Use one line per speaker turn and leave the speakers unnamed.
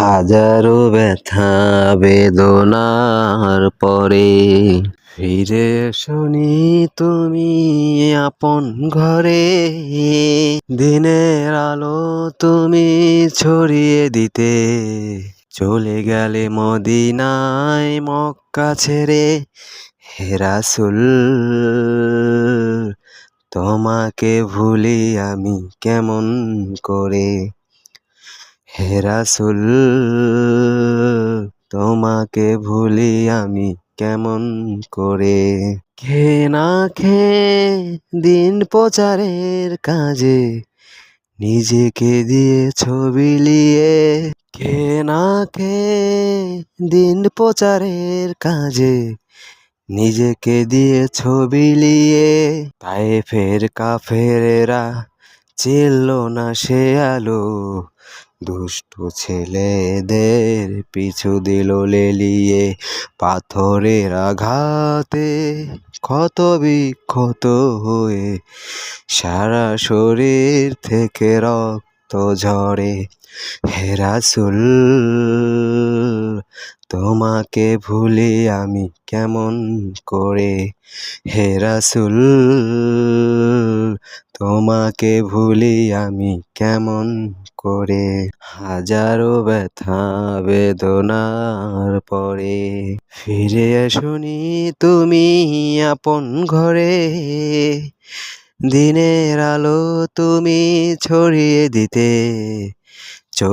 হাজারো ব্যথা বেদনার পরে ফিরে এসোনি তুমি আপন ঘরে। দিনের আলো তুমি ছড়িয়ে দিতে চলে গেলে মদিনায় মক্কা ছেড়ে। হে রাসূল তোমাকে ভুলি আমি কেমন করে। হে রাসূল তোমাকে ভুলি আমি কেমন করে। খেয়ে না খেয়ে দিন প্রচারের কাজে নিজেকে দিয়ে ছবি লিয়ে। খেয়ে না খেয়ে দিন প্রচারের কাজে নিজেকে দিয়ে ছবি লিয়ে। তায়েফের কাফেরেরা চিনল না সে আলো, দুষ্ট ছেলেদের পিছু দিল লেলিয়ে। পাথরের আঘাতে ক্ষত বিক্ষত হয়ে সারা শরীর থেকে রক্ত ঝরে। হে রাসূল তোমাকে ভুলি আমি কেমন করে। হে রাসূল তোমাকে ভুলি আমি কেমন করে। হাজারো ব্যথা বেদনার পরে ফিরে এসোনি তুমি আপন ঘরে। দিনের আলো তুমি ছড়িয়ে দিতে